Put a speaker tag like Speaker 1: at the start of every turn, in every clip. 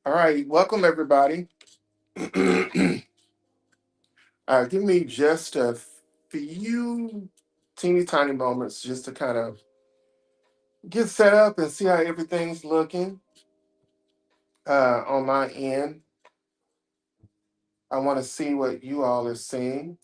Speaker 1: All right, welcome everybody. Give me just a few teeny tiny moments just to kind of get set up and see how everything's looking on my end. I want to see what you all are seeing.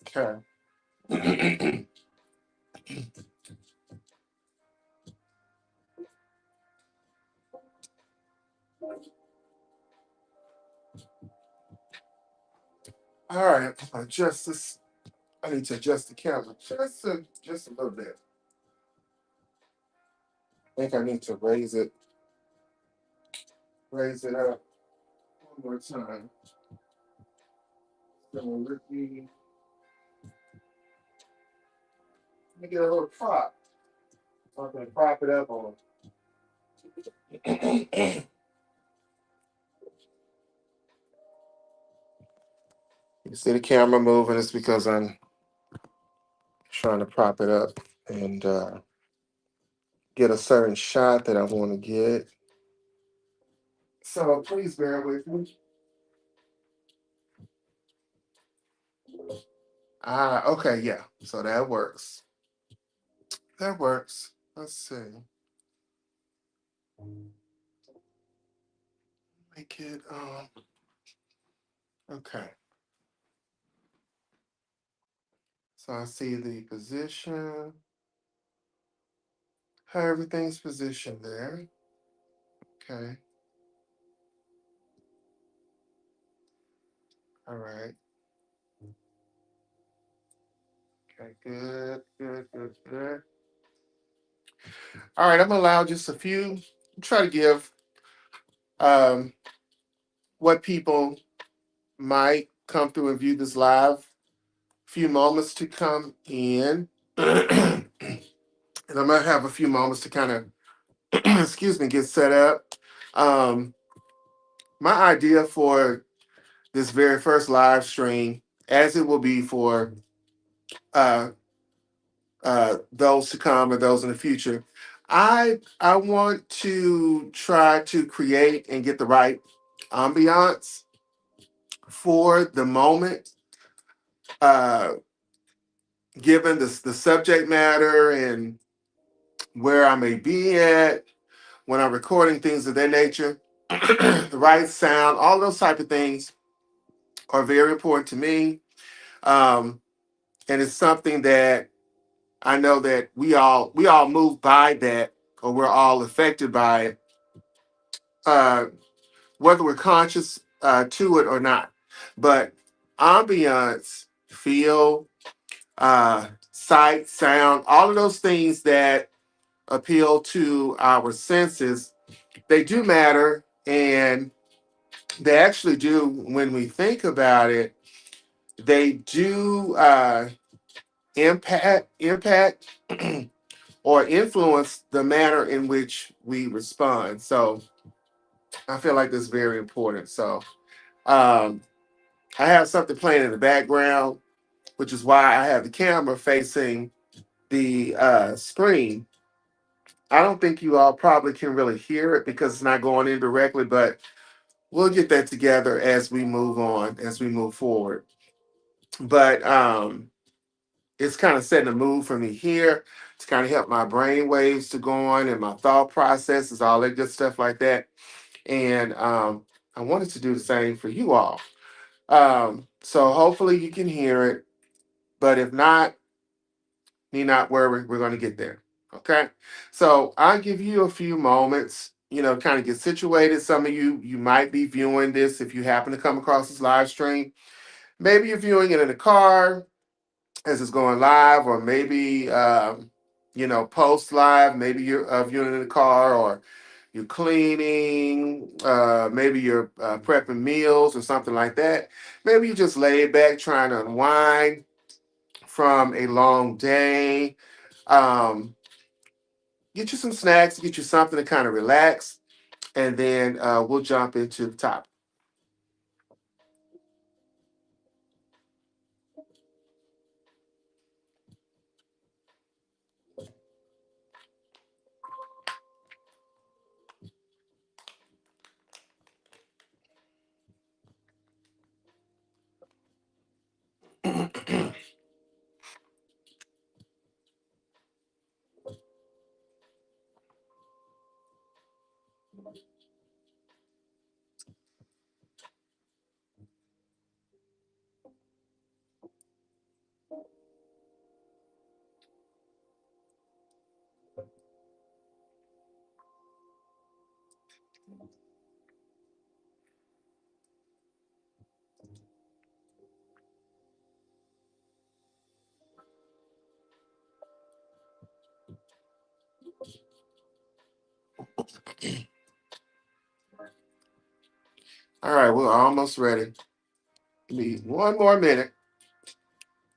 Speaker 1: Okay. All right, adjust this. I need to adjust the camera just a little bit. I think I need to raise it up one more time. So let me get a little prop. So I'm gonna prop it up on. You see the camera moving, it's because I'm trying to prop it up and get a certain shot that I want to get. So please bear with me. Okay, yeah. So that works. That works. Let's see. Make it okay. So I see the position, how everything's positioned there. Okay. All right. Okay, good. All right, I'm gonna allow just a few, try to give um what people might come through and view this live. Few moments to come in. And I'm gonna have a few moments to kind of excuse me, get set up. Um, my idea for this very first live stream, as it will be for uh, those to come or those in the future, I want to try to create and get the right ambiance for the moment, uh, given the subject matter and where I may be at when I'm recording things of that nature. The right sound, all those type of things are very important to me. Um, and it's something that I know that we all move by that, or we're all affected by it, uh, whether we're conscious to it or not. But ambiance, feel, sight, sound, all of those things that appeal to our senses, they do matter, and they actually do when we think about it. They do impact or influence the manner in which we respond. So I feel like this is very important. So um, I have something playing in the background, which is why I have the camera facing the screen. I don't think you all probably can really hear it because it's not going in directly, but we'll get that together as we move on, as we move forward. But it's kind of setting a mood for me here to kind of help my brain waves to go on and my thought processes, all that good stuff like that. And I wanted to do the same for you all. So hopefully you can hear it, but if not, need not worry, we're going to get there. Okay. So I'll give you a few moments, kind of get situated. Some of you might be viewing this if you happen to come across this live stream. Maybe you're viewing it in the car as it's going live, or maybe post live. Maybe you're viewing it in the car, or you're cleaning. Maybe you're prepping meals or something like that. Maybe you just laid back trying to unwind from a long day. Um, get you some snacks, get you something to kind of relax, and then we'll jump into the top. All right, we're almost ready. Give me one more minute,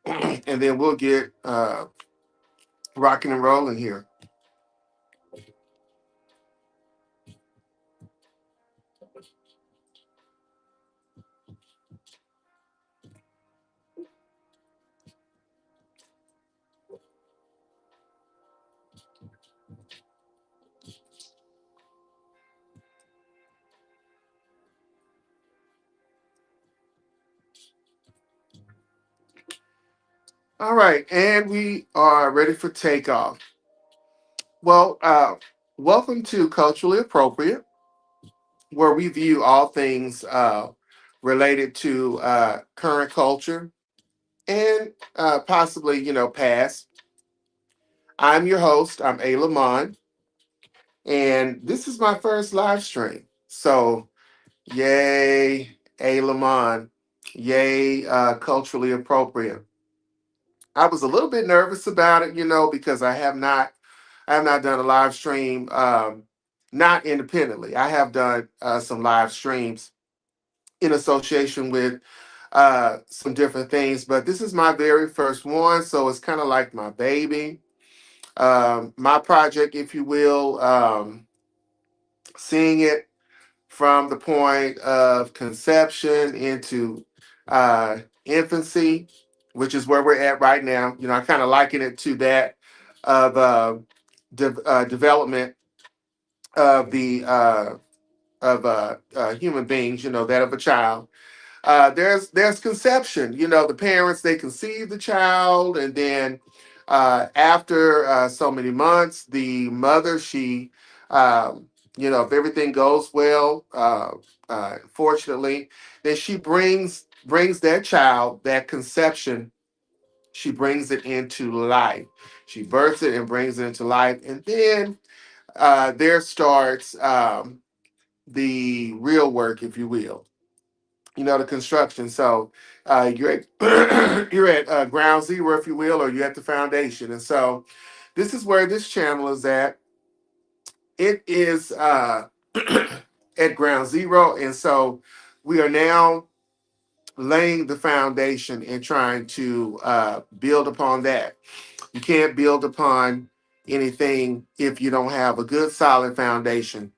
Speaker 1: and then we'll get rocking and rolling here. All right, and we are ready for takeoff. Well, welcome to Culturally Appropriate, where we view all things related to current culture and possibly, past. I'm your host. I'm A. Lamont, and this is my first live stream. So, yay, A. Lamont. Yay, culturally appropriate. I was a little bit nervous about it, because I have not done a live stream, not independently. I have done some live streams in association with some different things, but this is my very first one, so it's kind of like my baby, my project, if you will. Seeing it from the point of conception into infancy, which is where we're at right now. I kind of liken it to that of development of the human beings. That of a child. There's conception. The parents, they conceive the child, and then after so many months, the mother, she if everything goes well, fortunately, then she brings that child, that conception, she brings it into life. She births it and brings it into life, and then there starts the real work, if you will. The construction. So you're at you're at ground zero, if you will, or you're at the foundation. And so this is where this channel is at. It is at ground zero, and so we are now laying the foundation and trying to build upon that. You can't build upon anything if you don't have a good solid foundation.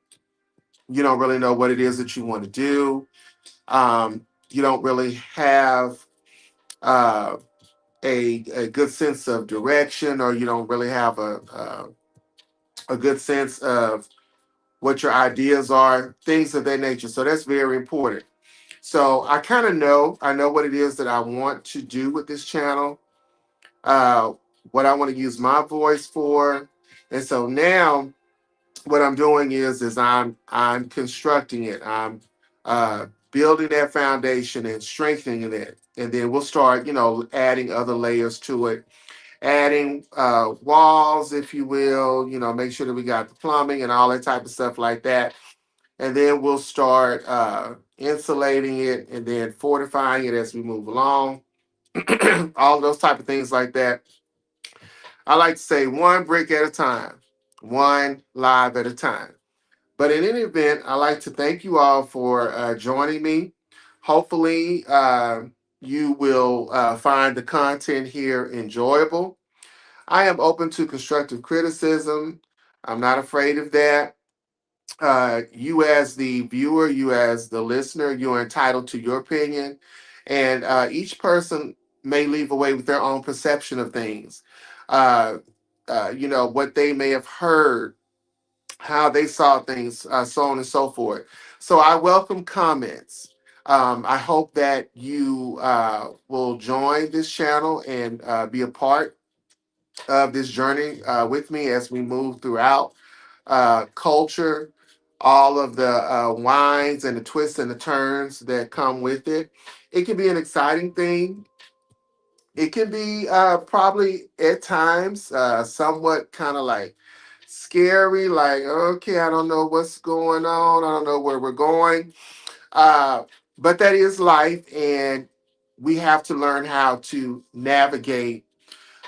Speaker 1: You don't really know what it is that you want to do. You don't really have uh, a good sense of direction, or you don't really have a good sense of what your ideas are, things of that nature. So that's very important. So I know what it is that I want to do with this channel, uh, what I want to use my voice for. And so now what I'm doing is I'm constructing it. I'm building that foundation and strengthening it. And then we'll start, adding other layers to it, adding walls, if you will, make sure that we got the plumbing and all that type of stuff like that. And then we'll start insulating it and then fortifying it as we move along. All of those type of things like that. I like to say one brick at a time, one live at a time. But in any event, I like to thank you all for joining me. Hopefully, you will find the content here enjoyable. I am open to constructive criticism. I'm not afraid of that. You, as the viewer, you, as the listener, you're entitled to your opinion. And each person may leave away with their own perception of things. Uh, what they may have heard, how they saw things, so on and so forth. So I welcome comments. I hope that you will join this channel and be a part of this journey with me as we move throughout culture, all of the winds and the twists and the turns that come with it. It can be an exciting thing. It can be probably at times somewhat kind of like scary, like, okay, I don't know what's going on. I don't know where we're going. Uh, but that is life, and we have to learn how to navigate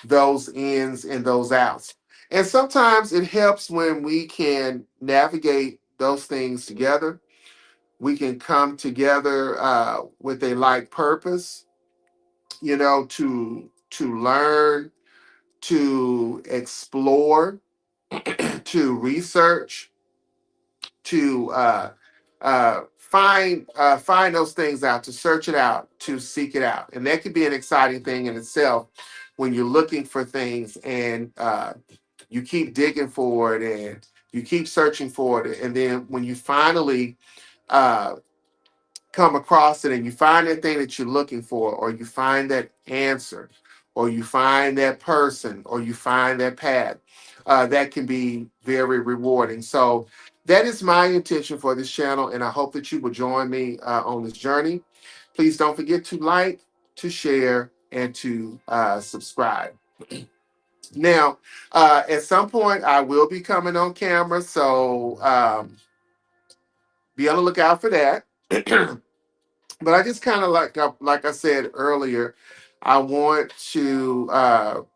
Speaker 1: those ins and those outs. And sometimes it helps when we can navigate those things together. We can come together with a like purpose, to learn, to explore, to research, to find those things out, to search it out, to seek it out, and that could be an exciting thing in itself when you're looking for things and you keep digging for it and you keep searching for it, and then when you finally uh, come across it and you find that thing that you're looking for, or you find that answer, or you find that person, or you find that path, that can be very rewarding. So that is my intention for this channel, and I hope that you will join me on this journey. Please don't forget to like, to share, and to subscribe. Now, at some point, I will be coming on camera, so be on the lookout for that. But I just kind of like I said earlier, I want to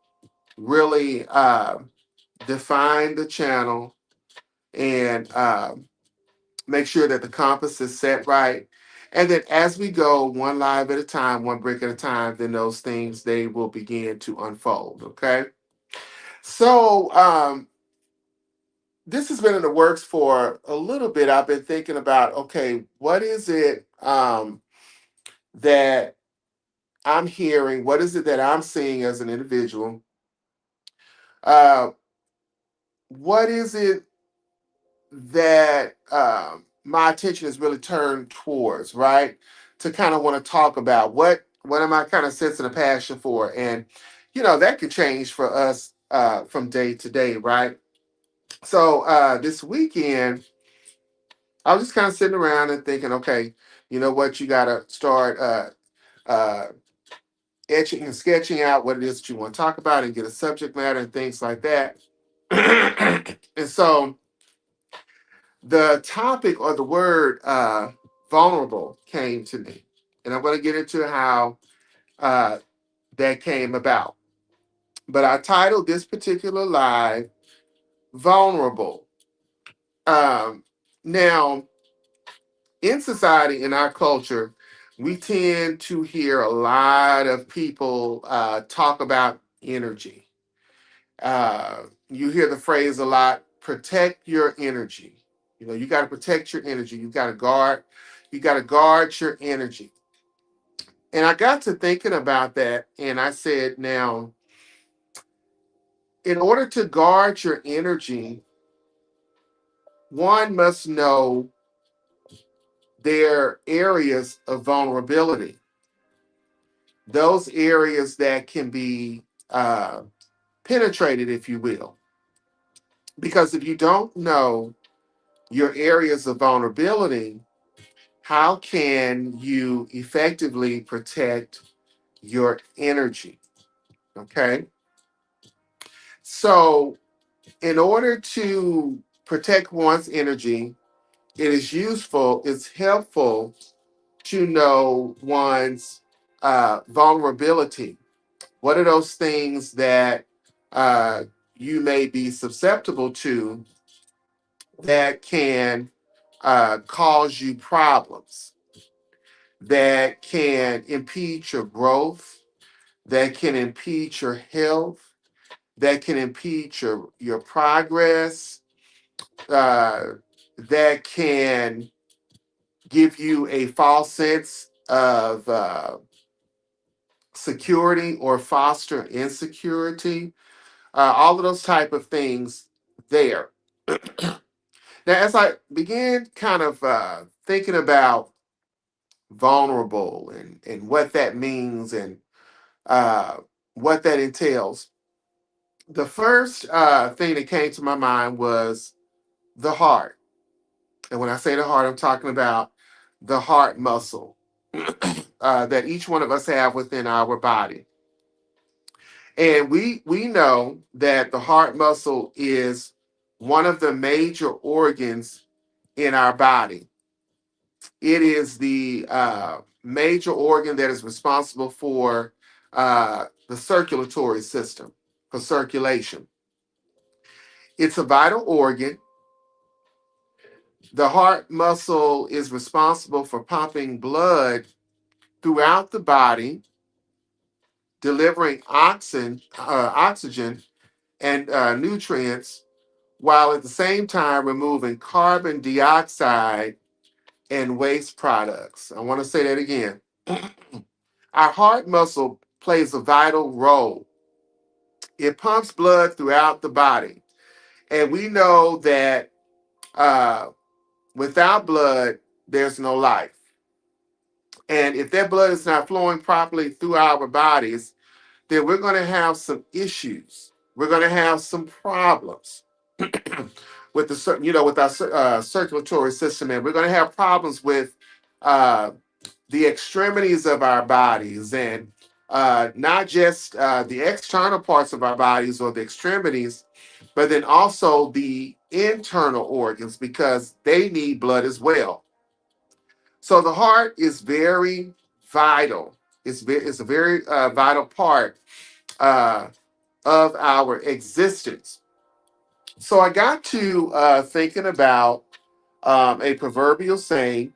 Speaker 1: really define the channel and make sure that the compass is set right. And then as we go one live at a time, one brick at a time, then those things, they will begin to unfold. Okay. So this has been in the works for a little bit. I've been thinking about, okay, what is it that I'm hearing? What is it that I'm seeing as an individual? Uh, what is it that my attention is really turned towards, right? To kind of want to talk about what am I kind of sensing a passion for, and that could change for us from day to day, right? So this weekend, I was just kind of sitting around and thinking, okay, you know what, you got to start uh, etching and sketching out what it is that you want to talk about and get a subject matter and things like that. And so the topic or the word vulnerable came to me. And I'm going to get into how uh, that came about. But I titled this particular live Vulnerable. Now, in society, in our culture, we tend to hear a lot of people talk about energy. You hear the phrase a lot, protect your energy. You got to protect your energy. You got to guard your energy. And I got to thinking about that, and I said, now, in order to guard your energy, one must know their areas of vulnerability, those areas that can be penetrated, if you will. Because if you don't know your areas of vulnerability, how can you effectively protect your energy? Okay. So, in order to protect one's energy, it's helpful to know one's vulnerability. What are those things that uh, you may be susceptible to that can cause you problems? that can impede your growth, that can impede your health, that can impede your progress, uh, that can give you a false sense of security or foster insecurity. All of those type of things there. Now, as I began kind of thinking about vulnerable and what that means and uh, what that entails, the first thing that came to my mind was the heart. And when I say the heart, I'm talking about the heart muscle that each one of us have within our body. And we know that the heart muscle is one of the major organs in our body. It is the major organ that is responsible for the circulatory system, for circulation. It's a vital organ. The heart muscle is responsible for pumping blood throughout the body, delivering oxygen and nutrients, while at the same time removing carbon dioxide and waste products. I want to say that again. Our heart muscle plays a vital role. It pumps blood throughout the body. And we know that uh, without blood, there's no life. And if that blood is not flowing properly through our bodies, then we're going to have some issues. We're going to have some problems with with our circulatory system, and we're going to have problems with uh, the extremities of our bodies, and not just the external parts of our bodies or the extremities, but then also the internal organs because they need blood as well. So the heart is very vital. It's a very vital part uh, of our existence. So I got to thinking about a proverbial saying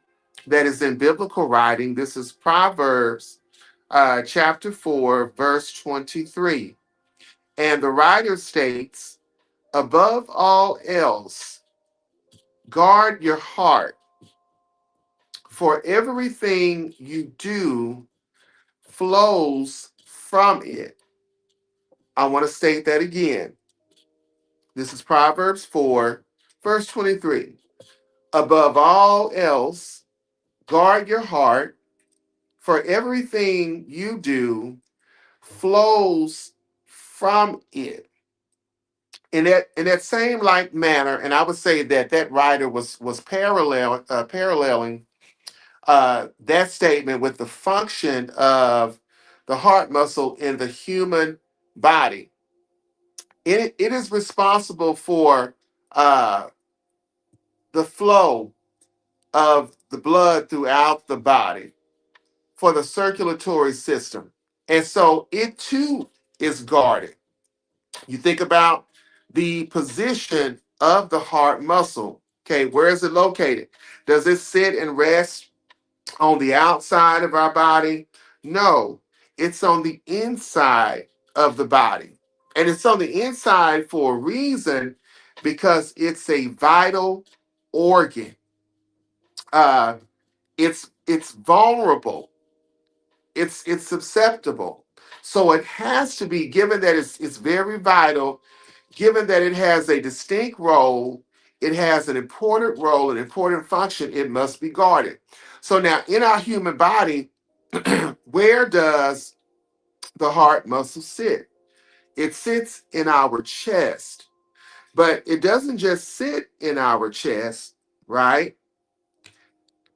Speaker 1: that is in biblical writing. This is Proverbs chapter 4, verse 23. And the writer states, above all else, guard your heart, for everything you do flows from it. I want to state that again. This is Proverbs 4, verse 23. Above all else, guard your heart, for everything you do flows from it. In that same like manner, and I would say that that writer was paralleling that statement with the function of the heart muscle in the human body. It is responsible for uh, the flow of the blood throughout the body, for the circulatory system. And so it too is guarded. You think about the position of the heart muscle. Okay, where is it located? Does it sit and rest on the outside of our body? No, it's on the inside of the body. And it's on the inside for a reason because it's a vital organ. Uh, it's vulnerable. It's susceptible. So it has to be given that it's very vital, given that it has a distinct role, it has an important role, an important function, it must be guarded. So now in our human body, where does the heart muscle sit? It sits in our chest, but it doesn't just sit in our chest, right?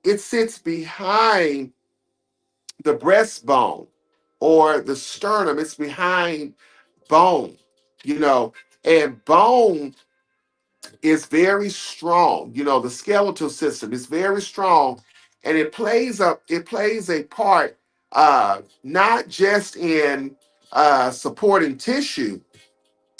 Speaker 1: It sits behind the breastbone or the sternum. It's behind bone, you know, and bone is very strong. The skeletal system is very strong, and it plays a part not just in supporting tissue,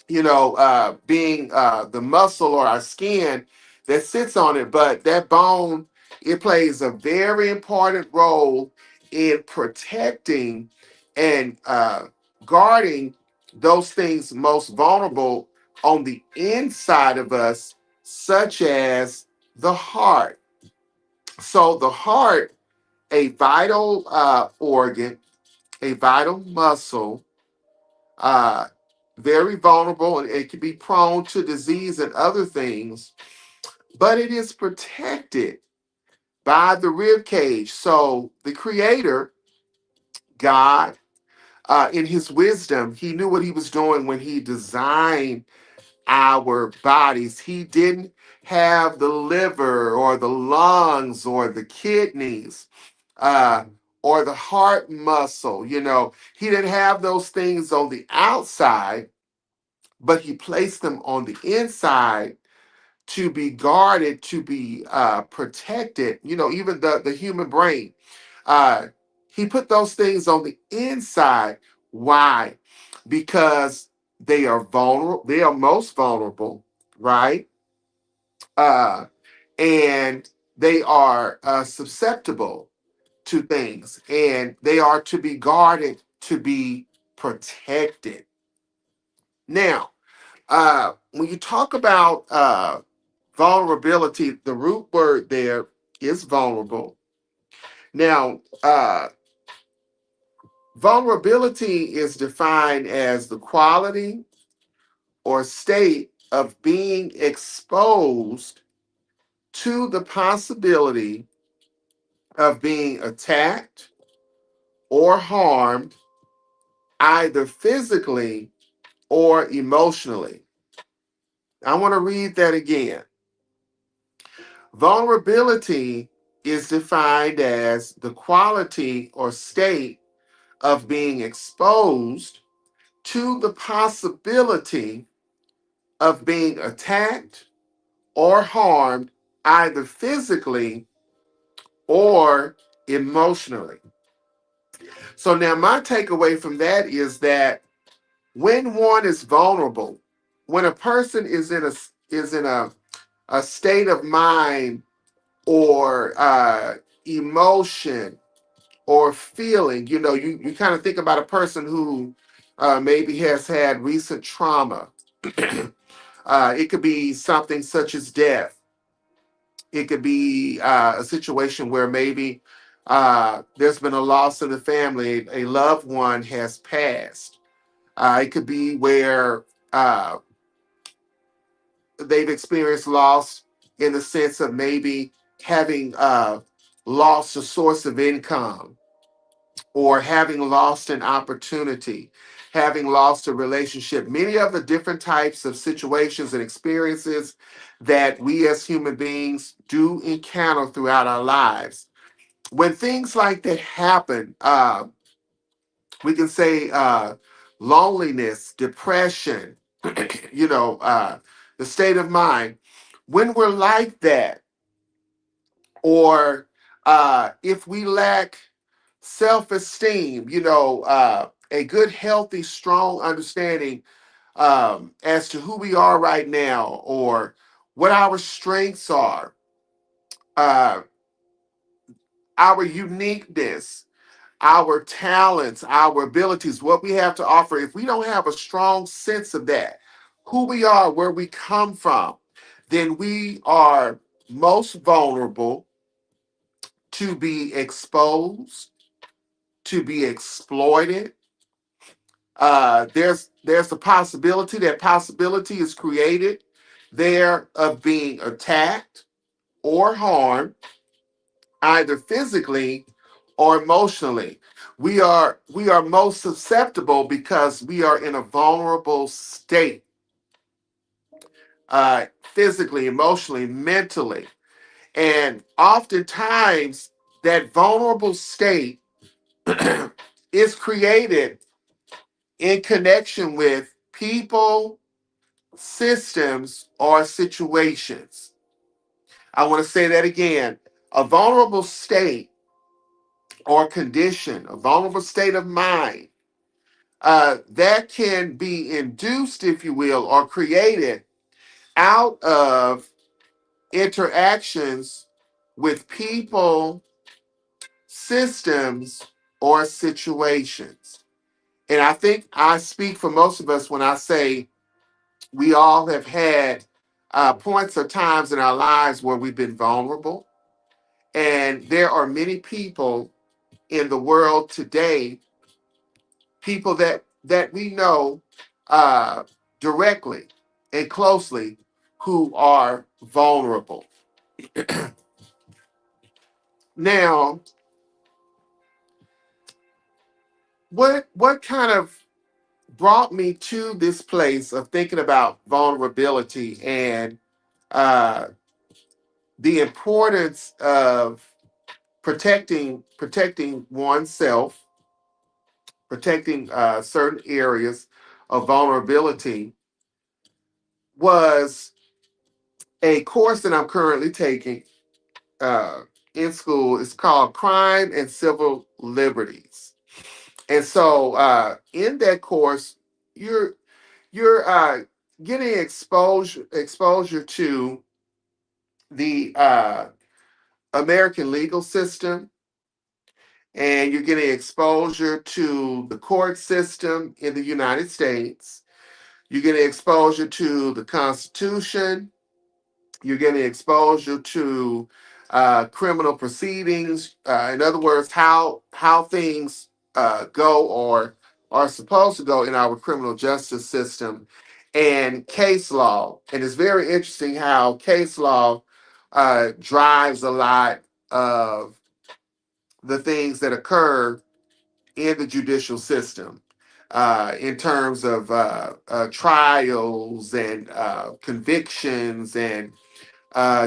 Speaker 1: being the muscle or our skin that sits on it, but that bone It plays a very important role in protecting and guarding those things most vulnerable on the inside of us, such as the heart. So, the heart, a vital organ, a vital muscle, uh, very vulnerable, and it can be prone to disease and other things, but it is protected by the rib cage. So the Creator, God, in His wisdom, He knew what He was doing when He designed our bodies. He didn't have the liver or the lungs or the kidneys uh, or the heart muscle. He didn't have those things on the outside, but He placed them on the inside to be guarded, to be protected. Even the human brain. Uh, he put those things on the inside. Why? Because they are vulnerable. They are most vulnerable, right? Uh, and they are susceptible to things, and they are to be guarded, to be protected. Now, when you talk about vulnerability, the root word there is vulnerable. Now, vulnerability is defined as the quality or state of being exposed to the possibility of being attacked or harmed, either physically or emotionally. I want to read that again. Vulnerability is defined as the quality or state of being exposed to the possibility of being attacked or harmed, either physically or emotionally. So now my takeaway from that is that when one is vulnerable, when a person is in a state of mind or emotion or feeling, you kind of think about a person who maybe has had recent trauma. It could be something such as death. It could be a situation where maybe there's been a loss in the family, a loved one has passed. It could be where uh, they've experienced loss in the sense of maybe having lost a source of income, or having lost an opportunity, having lost a relationship. Many of the different types of situations and experiences that we as human beings do encounter throughout our lives. When things like that happen, we can say loneliness, depression, the state of mind. When we're like that, or if we lack self-esteem, a good, healthy, strong understanding as to who we are right now, or what our strengths are, uh, our uniqueness, our talents, our abilities, what we have to offer. If we don't have a strong sense of that, who we are, where we come from, then we are most vulnerable to be exposed, to be exploited. There's a possibility, that possibility is created there, of being attacked or harmed, either physically or emotionally. We are most susceptible because we are in a vulnerable state, physically, emotionally, mentally. And oftentimes that vulnerable state is created in connection with people, systems, or situations. I want to say that again. A vulnerable state or condition, a vulnerable state of mind, that can be induced, if you will, or created out of interactions with people, systems, or situations. And I think I speak for most of us when I say we all have had points or times in our lives where we've been vulnerable. And there are many people in the world today, people that we know uh, directly and closely, who are vulnerable. Now, what kind of brought me to this place of thinking about vulnerability and uh, the importance of protecting oneself, protecting certain areas of vulnerability, was a course that I'm currently taking uh, in school. It's called Crime and Civil Liberties. And so in that course, you're you're getting exposure to the American legal system, and you're getting exposure to the court system in the United States. You're getting exposure to the Constitution. You're getting exposure to criminal proceedings. In other words, how things go or are supposed to go in our criminal justice system, and case law. And it's very interesting how case law drives a lot of the things that occur in the judicial system. In terms of trials and convictions and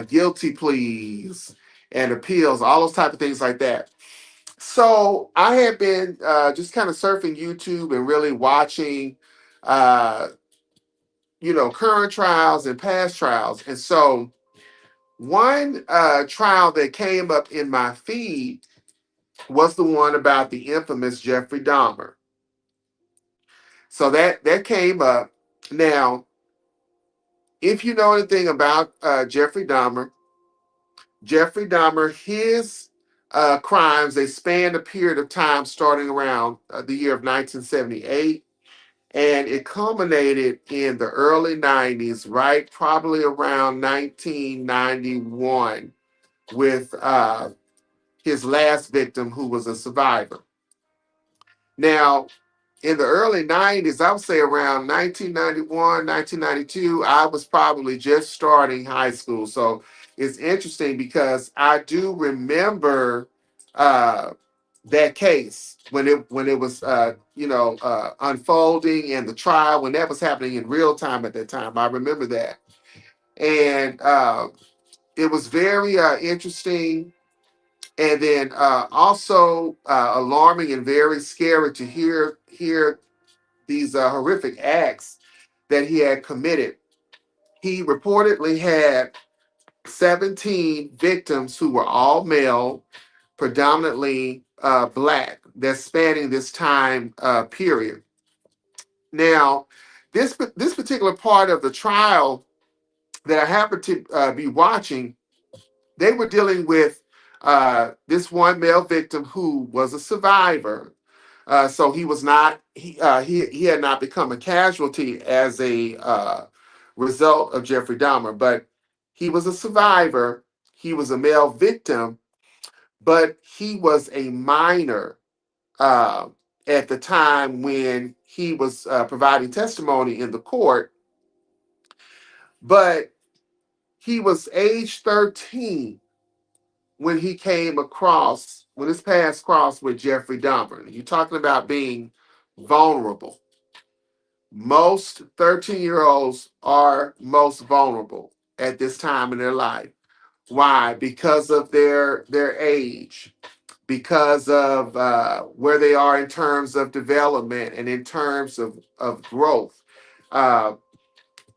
Speaker 1: guilty pleas and appeals, all those type of things like that. So I had been just kind of surfing YouTube and really watching, uh, current trials and past trials. And so one trial that came up in my feed was the one about the infamous Jeffrey Dahmer. So that came up. Now, if you know anything about Jeffrey Dahmer, his crimes, they spanned a period of time starting around the year of 1978, and it culminated in the early 90s, right? Probably around 1991, with his last victim, who was a survivor. Now, in the early 90s, I would say around 1991, 1992, I was probably just starting high school. So it's interesting because I do remember uh, that case when it was unfolding, and the trial when that was happening in real time at that time. I remember that, and it was very interesting, and then also alarming and very scary to hear these horrific acts that he had committed. He reportedly had 17 victims who were all male, predominantly black, that's spanning this time period. Now, this particular part of the trial that I happened to be watching, they were dealing with this one male victim who was a survivor. So he was not he had not become a casualty as a result of Jeffrey Dahmer, but he was a survivor. He was a male victim, but he was a minor uh, at the time when he was providing testimony in the court. But he was age 13 when he came across, when his paths crossed with Jeffrey Dahmer. You're talking about being vulnerable. Most 13-year-olds are most vulnerable at this time in their life. Why? Because of their age, because of where they are in terms of development and in terms of growth. Uh,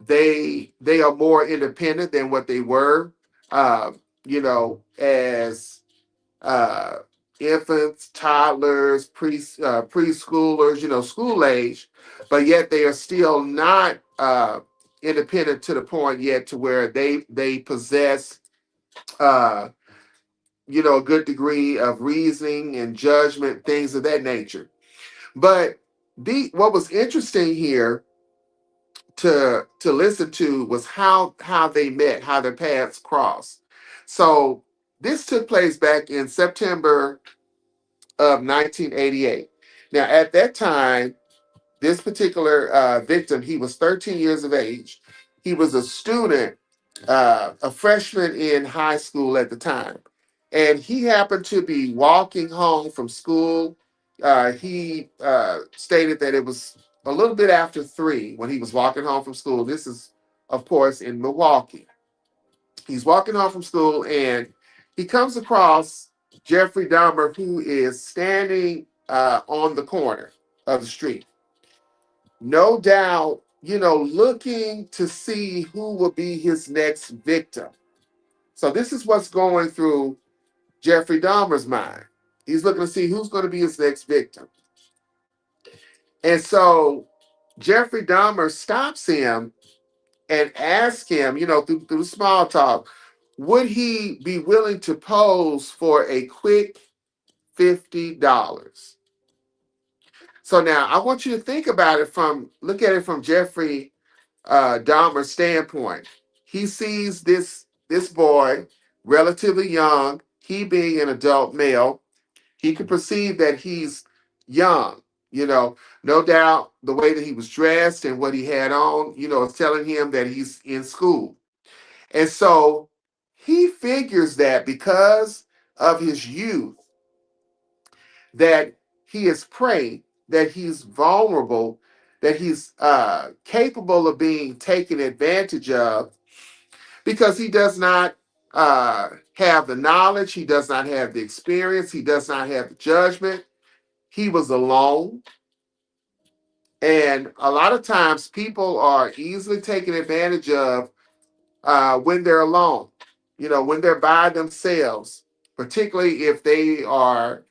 Speaker 1: they are more independent than what they were, as uh, infants, toddlers, preschoolers, school age, but yet they are still not independent to the point yet to where they possess uh, a good degree of reasoning and judgment, things of that nature. But what was interesting here to listen to was how they met, how their paths crossed. So this took place back in September of 1988. Now, at that time, this particular victim, he was 13 years of age. He was a student, a freshman in high school at the time. And he happened to be walking home from school. He stated that it was a little bit after 3 when he was walking home from school. This is, of course, in Milwaukee. He's walking home from school and he comes across Jeffrey Dahmer, who is standing on the corner of the street. No doubt, looking to see who will be his next victim. So this is what's going through Jeffrey Dahmer's mind. He's looking to see who's going to be his next victim. And so Jeffrey Dahmer stops him and asks him, through small talk, would he be willing to pose for a quick $50? So now I want you to think about it look at it from Jeffrey Dahmer's standpoint. He sees this boy, relatively young, he being an adult male, he can perceive that he's young. No doubt the way that he was dressed and what he had on, is telling him that he's in school. And so he figures that because of his youth, that he is prey, that he's vulnerable, that he's capable of being taken advantage of because he does not have the knowledge, he does not have the experience, he does not have the judgment. He was alone. And a lot of times people are easily taken advantage of when they're alone, when they're by themselves, particularly if they are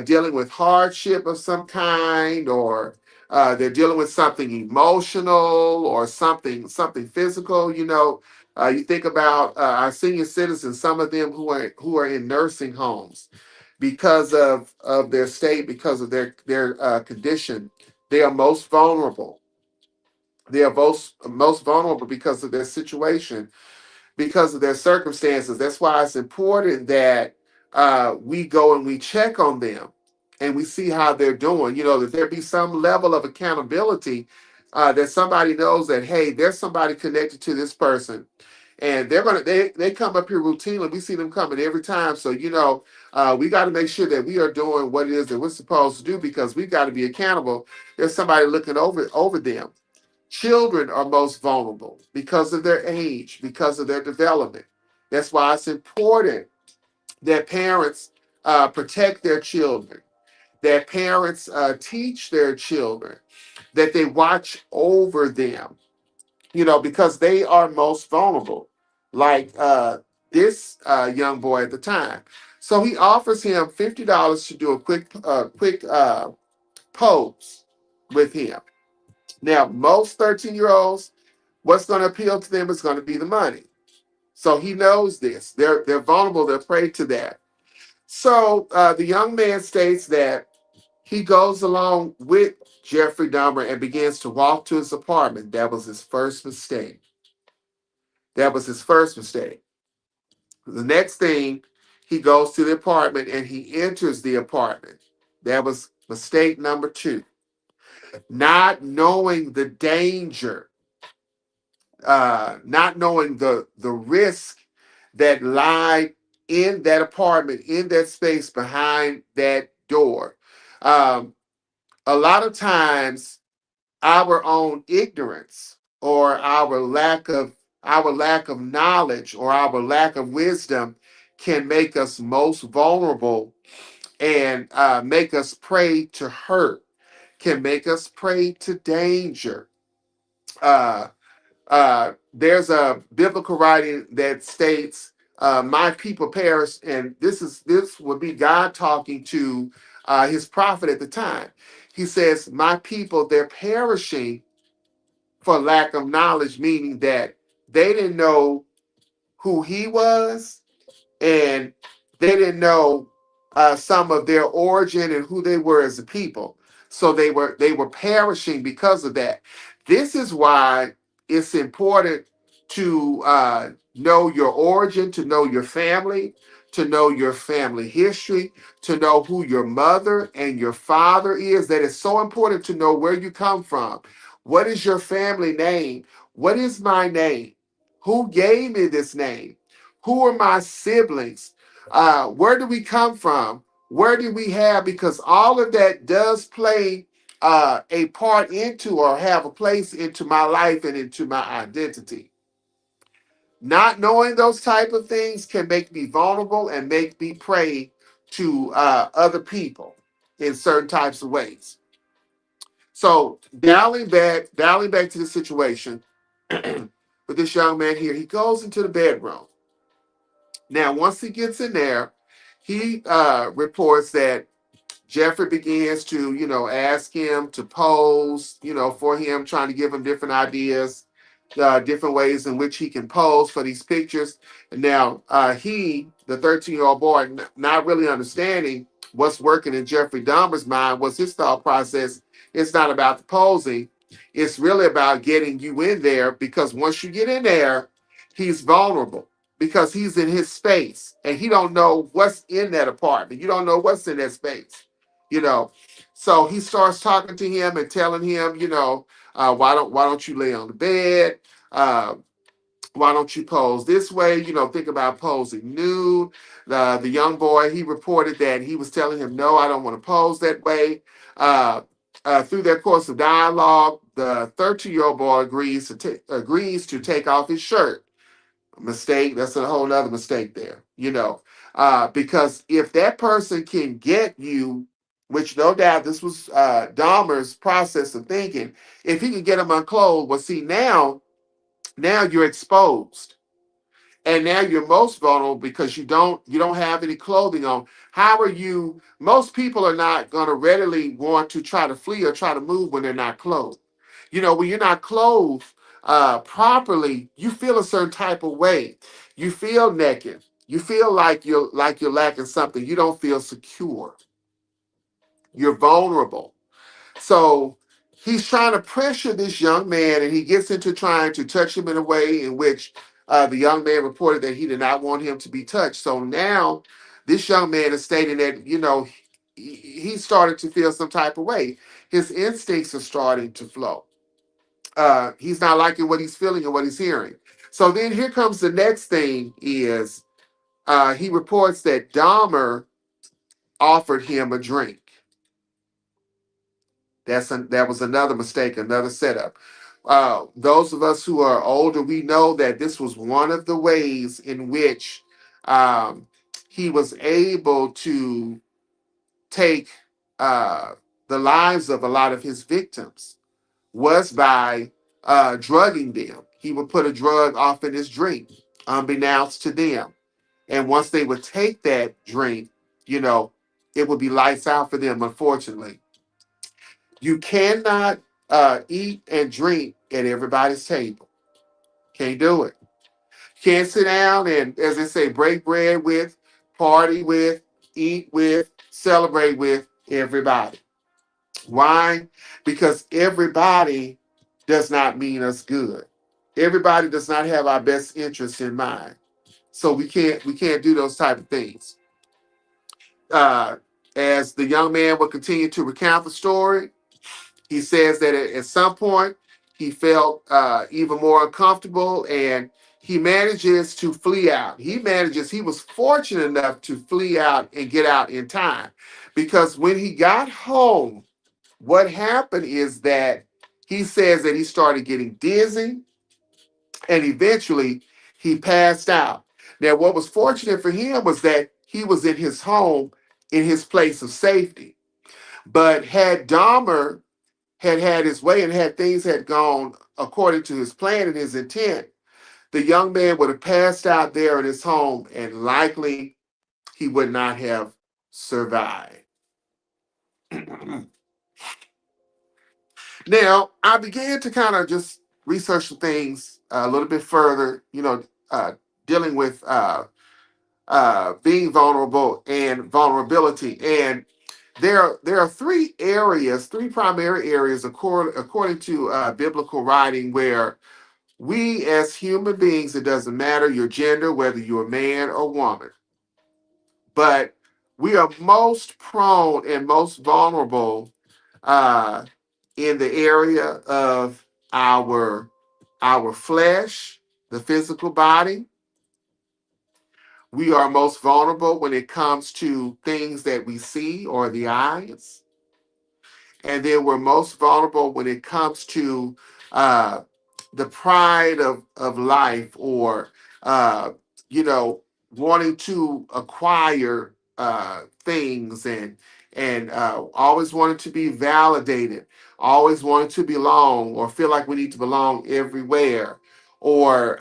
Speaker 1: dealing with hardship of some kind, or they're dealing with something emotional or something physical. You think about our senior citizens, some of them who are in nursing homes because of their state, because of their condition. They are most vulnerable. They are most vulnerable because of their situation, because of their circumstances. That's why it's important that we go and we check on them and we see how they're doing. That there be some level of accountability, that somebody knows that, hey, there's somebody connected to this person. And they come up here routinely. We see them coming every time. So, we got to make sure that we are doing what it is that we're supposed to do, because we've got to be accountable. There's somebody looking over them. Children are most vulnerable because of their age, because of their development. That's why it's important that parents protect their children, that parents teach their children, that they watch over them, because they are most vulnerable, like this young boy at the time. So he offers him $50 to do a quick pose with him. Now, most 13-year-olds, what's going to appeal to them is going to be the money. So he knows this. They're vulnerable. They're prey to that. So the young man states that he goes along with Jeffrey Dahmer and begins to walk to his apartment. That was his first mistake. That was his first mistake. The next thing, he goes to the apartment and he enters the apartment. That was mistake number 2. Not knowing the danger, not knowing the risk that lie in that apartment, in that space behind that door. Um, a lot of times, our own ignorance or our lack of knowledge or our lack of wisdom can make us most vulnerable and make us prey to hurt, can make us prey to danger. Uh, there's a biblical writing that states, "My people perish," and this would be God talking to his prophet at the time. He says, "My people, they're perishing for lack of knowledge," meaning that they didn't know who he was and They didn't know some of their origin and who they were as a people. So they were perishing because of that. This is why it's important to know your origin, to know your family, to know your family history, to know who your mother and your father is. That is so important to know where you come from. What is your family name? What is my name? Who gave me this name? Who are my siblings? Where do we come from? Where do we have? Because all of that does play a part into or have a place into my life and into my identity. Not knowing those type of things can make me vulnerable and make me prey to other people in certain types of ways. So dialing back to the situation with this young man here, he goes into the bedroom. Now, once he gets in there, he reports that Jeffrey begins to, ask him to pose, for him, trying to give him different ideas, different ways in which he can pose for these pictures. And now, the 13-year-old boy, not really understanding what's working in Jeffrey Dahmer's mind, was his thought process. It's not about the posing. It's really about getting you in there, because once you get in there, he's vulnerable because he's in his space and he don't know what's in that apartment. You don't know what's in that space, you know. So he starts talking to him and telling him, why don't you lay on the bed? Uh, why don't you pose this way? Think about posing nude. The young boy, he reported that he was telling him, no, I don't want to pose that way. Through their course of dialogue, the 13-year-old boy agrees to take off his shirt. Mistake. That's a whole other mistake there, because if that person can get you, which no doubt this was Dahmer's process of thinking, if he can get them unclothed, well, see, now you're exposed, and now you're most vulnerable because you don't have any clothing on. How are you? Most people are not going to readily want to try to flee or try to move when they're not clothed. When you're not clothed properly, you feel a certain type of way. You feel naked. You feel like you're lacking something. You don't feel secure. You're vulnerable. So he's trying to pressure this young man, and he gets into trying to touch him in a way in which the young man reported that he did not want him to be touched. So now this young man is stating that, he started to feel some type of way. His instincts are starting to flow. He's not liking what he's feeling and what he's hearing. So then here comes the next thing is he reports that Dahmer offered him a drink. That was another mistake, another setup. Those of us who are older, we know that this was one of the ways in which um, he was able to take the lives of a lot of his victims, was by drugging them. He would put a drug off in his drink, unbeknownst to them. And once they would take that drink, it would be lights out for them, unfortunately. You cannot eat and drink at everybody's table. Can't do it. Can't sit down and, as they say, break bread with, party with, eat with, celebrate with everybody. Why? Because everybody does not mean us good. Everybody does not have our best interests in mind. So we can't do those type of things. Uh, as the young man will continue to recount the story, he says that at some point he felt even more uncomfortable, and he manages to flee out. He was fortunate enough to flee out and get out in time, because when he got home, what happened is that he says that he started getting dizzy, and eventually he passed out. Now, what was fortunate for him was that he was in his home, in his place of safety. But had Dahmer had his way and had things had gone according to his plan and his intent, the young man would have passed out there in his home, and likely he would not have survived. Now, I began to kind of just research some things a little bit further, dealing with being vulnerable and vulnerability. And there are three primary areas according to biblical writing where we as human beings, it doesn't matter your gender, whether you're a man or woman, but we are most prone and most vulnerable uh, in the area of our flesh, the physical body. We are most vulnerable when it comes to things that we see or the eyes. And then we're most vulnerable when it comes to uh, the pride of life or, uh, you know, wanting to acquire things and always wanting to be validated, always wanting to belong or feel like we need to belong everywhere or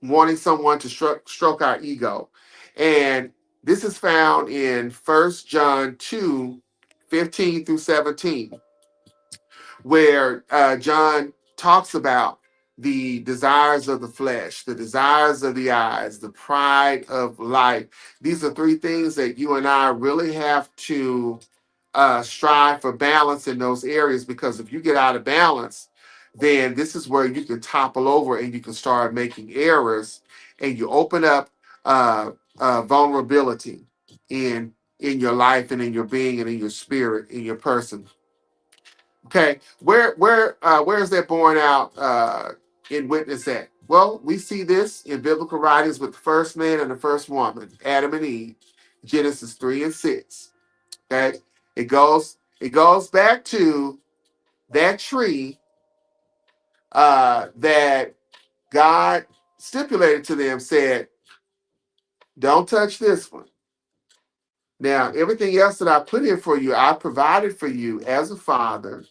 Speaker 1: wanting someone to stroke our ego. And this is found in 1 John 2:15 through 17, where John talks about the desires of the flesh, the desires of the eyes, the pride of life. These are three things that you and I really have to strive for balance in those areas, because if you get out of balance, then this is where you can topple over and you can start making errors, and you open up vulnerability in your life and in your being and in your spirit, in your person. Okay, where is that borne out in witness at? Well, we see this in biblical writings with the first man and the first woman, Adam and Eve, Genesis 3 and 6. Okay, it goes back to that tree that God stipulated to them, said, "Don't touch this one." Now, everything else that I put in for you, I provided for you as a father.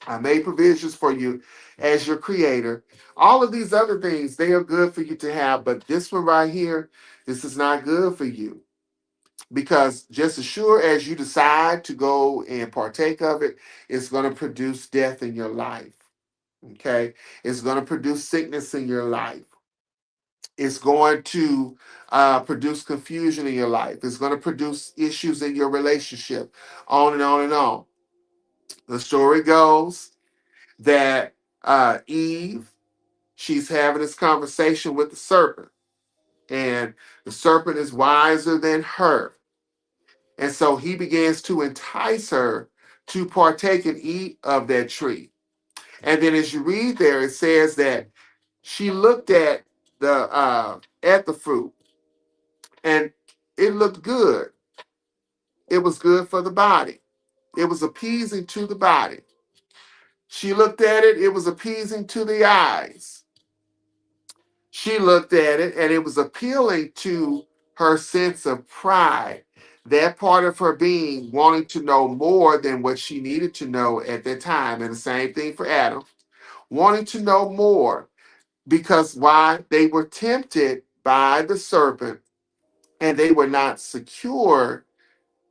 Speaker 1: I made provisions for you as your creator. All of these other things, they are good for you to have, but this one right here, this is not good for you. Because just as sure as you decide to go and partake of it, it's going to produce death in your life. Okay? It's going to produce sickness in your life. It's going to produce confusion in your life. It's going to produce issues in your relationship, on and on and on. The story goes that Eve, she's having this conversation with the serpent, and the serpent is wiser than her. And so he begins to entice her to partake and eat of that tree. And then as you read there, it says that she looked at the fruit, and it looked good. It was good for the body. It was appeasing to the body. She looked at it, it was appeasing to the eyes. She looked at it and it was appealing to her sense of pride, that part of her being wanting to know more than what she needed to know at that time. And the same thing for Adam, wanting to know more, because why? They were tempted by the serpent and they were not secure,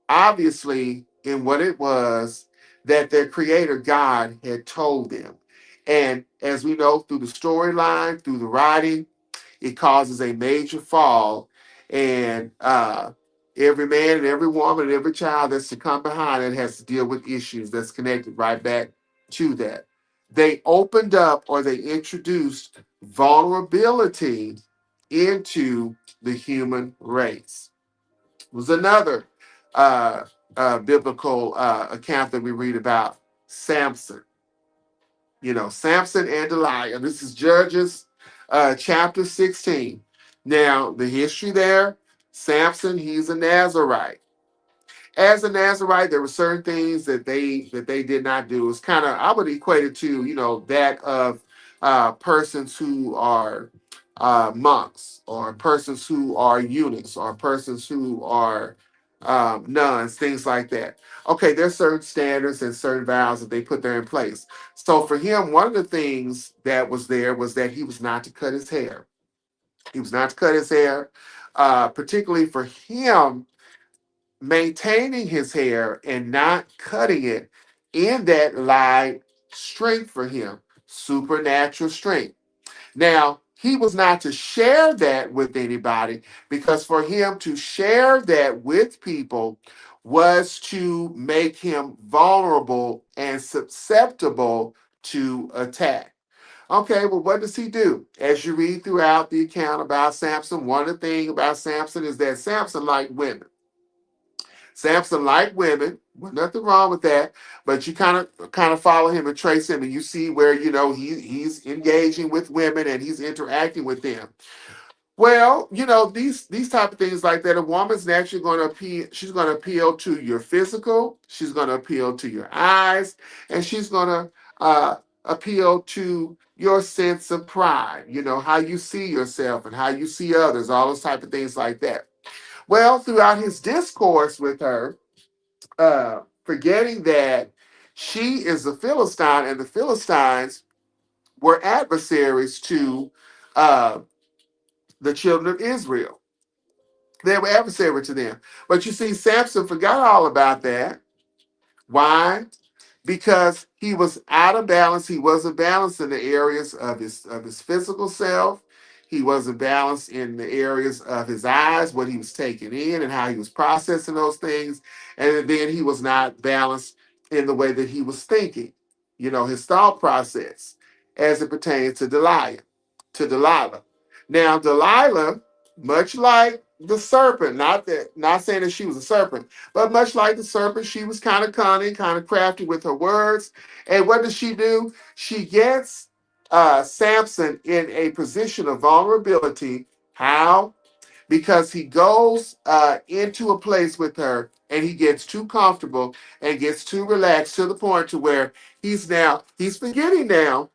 Speaker 1: obviously, in what it was that their creator God had told them. And as we know through the storyline, through the writing, it causes a major fall. And every man and every woman and every child that's to come behind it has to deal with issues that's connected right back to that. They opened up, or they introduced vulnerability into the human race. It was another uh, biblical account that we read about, Samson. Samson and Delilah. This is Judges chapter 16. Now, the history there, Samson, he's a Nazarite. As a Nazarite, there were certain things that they did not do. It's kind of, I would equate it to, that of persons who are monks, or persons who are eunuchs, or persons who are nuns, things like that. Okay, there's certain standards and certain vows that they put there in place. So for him, one of the things that was there was that he was not to cut his hair. He was not to cut his hair, particularly for him, maintaining his hair and not cutting it. In that lied strength for him, supernatural strength. Now, he was not to share that with anybody, because for him to share that with people was to make him vulnerable and susceptible to attack. Okay, well, what does he do? As you read throughout the account about Samson, one of the things about Samson is that Samson liked women. Samson liked women. Well, nothing wrong with that. But you kind of follow him and trace him, and you see where he's engaging with women and he's interacting with them. Well, these type of things like that. A woman's naturally going to appeal. She's going to appeal to your physical. She's going to appeal to your eyes, and she's going to appeal to your sense of pride. You know how you see yourself and how you see others. All those type of things like that. Well, throughout his discourse with her, forgetting that she is a Philistine and the Philistines were adversaries to uh, the children of Israel. They were adversary to them. But you see, Samson forgot all about that. Why? Because he was out of balance. He wasn't balanced in the areas of his physical self. He wasn't balanced in the areas of his eyes, what he was taking in and how he was processing those things. And then he was not balanced in the way that he was thinking, his thought process as it pertains to Delilah. Now, Delilah, much like the serpent, not saying that she was a serpent, but much like the serpent, she was kind of cunning, kind of crafty with her words. And what does she do? She gets Samson in a position of vulnerability. How? Because he goes into a place with her and he gets too comfortable and gets too relaxed to the point to where he's forgetting now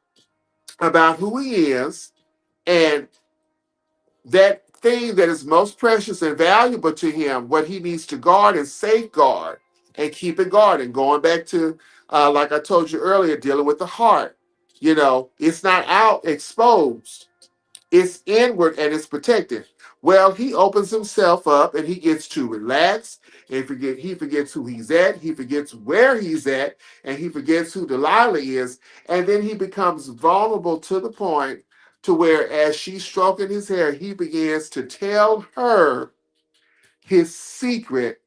Speaker 1: about who he is, and that thing that is most precious and valuable to him, what he needs to guard and safeguard and keep it guarded. Going back to, like I told you earlier, dealing with the heart. It's not out exposed, it's inward and it's protected. Well, he opens himself up and he gets to relax and he forgets who he's at, he forgets where he's at, and he forgets who Delilah is. And then he becomes vulnerable to the point to where, as she's stroking his hair, he begins to tell her his secret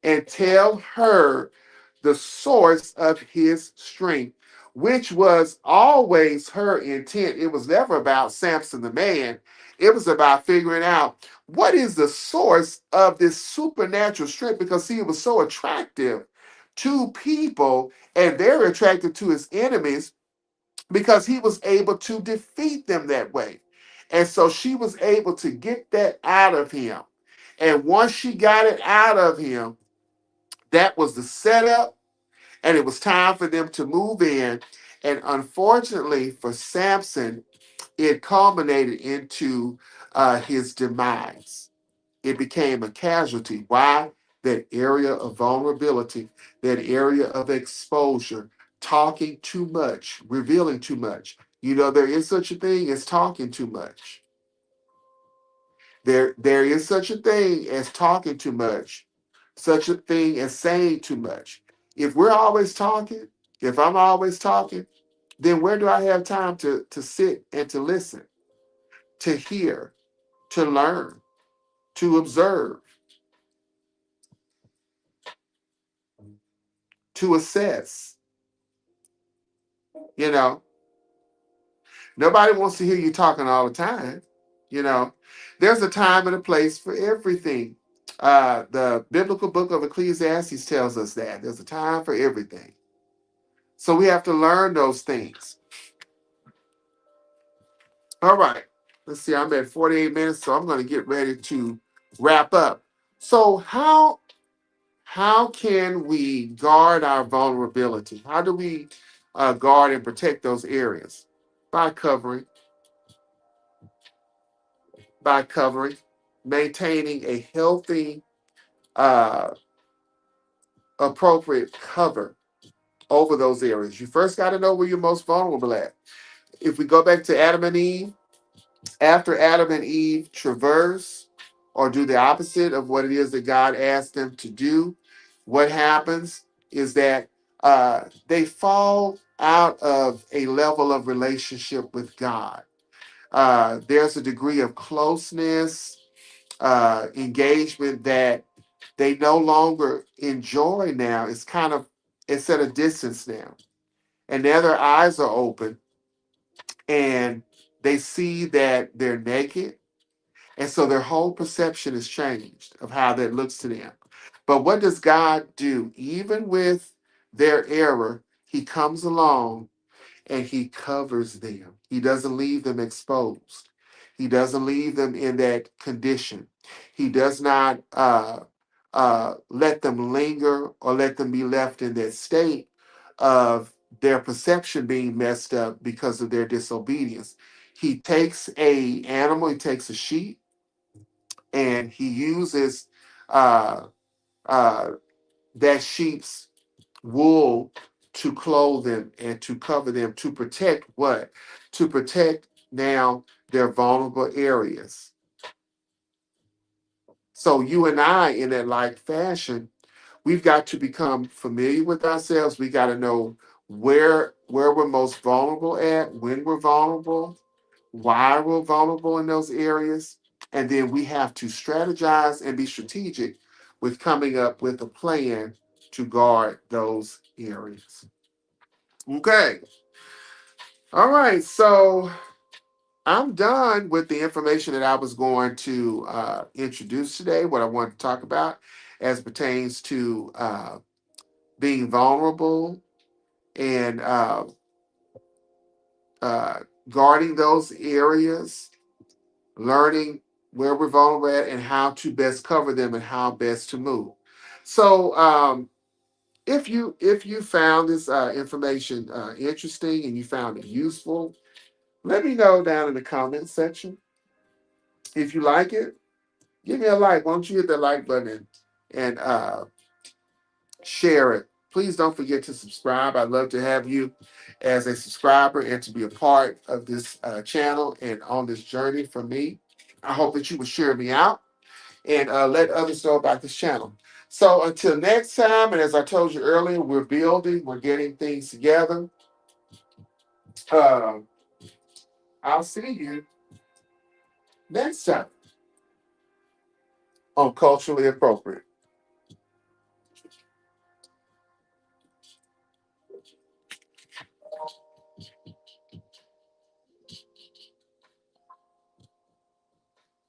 Speaker 1: and tell her the source of his strength, which was always her intent. It was never about Samson the man. It was about figuring out what is the source of this supernatural strength, because see, it was so attractive to people and very attractive to his enemies because he was able to defeat them that way. And so she was able to get that out of him. And once she got it out of him, that was the setup, and it was time for them to move in. And unfortunately for Samson, it culminated into his demise. It became a casualty. Why? That area of vulnerability, that area of exposure, talking too much, revealing too much. There is such a thing as talking too much. There is such a thing as talking too much, such a thing as saying too much. If we're always talking, if I'm always talking, then where do I have time to sit and to listen, to hear, to learn, to observe, to assess? You know, Nobody wants to hear you talking all the time. You know, there's a time and a place for everything. The biblical book of Ecclesiastes tells us that there's a time for everything. So we have to learn those things. All right. Let's see. I'm at 48 minutes, so I'm going to get ready to wrap up. So how can we guard our vulnerability? How do we guard and protect those areas? By covering, maintaining a healthy, uh, appropriate cover over those areas. You first got to know where you're most vulnerable at. If we go back to Adam and Eve, after Adam and Eve traverse or do the opposite of what it is that God asked them to do, what happens is that they fall out of a level of relationship with God. There's a degree of closeness, engagement that they no longer enjoy now. It's at a distance now. And now their eyes are open and they see that they're naked. And so their whole perception is changed of how that looks to them. But what does God do? Even with their error, He comes along and He covers them. He doesn't leave them exposed. He doesn't leave them in that condition. He does not let them linger or let them be left in that state of their perception being messed up because of their disobedience. He takes a animal, he takes a sheep, and he uses uh, uh, that sheep's wool to clothe them and to cover them to protect what? To protect now their vulnerable areas. So you and I, in that like fashion, we've got to become familiar with ourselves. We got to know where we're most vulnerable at, when we're vulnerable, why we're vulnerable in those areas, and then we have to strategize and be strategic with coming up with a plan to guard those areas. Okay. All right. So I'm done with the information that I was going to introduce today, what I want to talk about as pertains to being vulnerable and uh, guarding those areas, learning where we're vulnerable at and how to best cover them and how best to move. So if you found this information interesting and you found it useful, let me know down in the comments section. If you like it, give me a like. Why don't you hit the like button and share it? Please don't forget to subscribe. I'd love to have you as a subscriber and to be a part of this channel and on this journey for me. I hope that you will share me out and let others know about this channel. So until next time, and as I told you earlier, we're building, we're getting things together. Uh, I'll see you next time on Culturally Appropriate.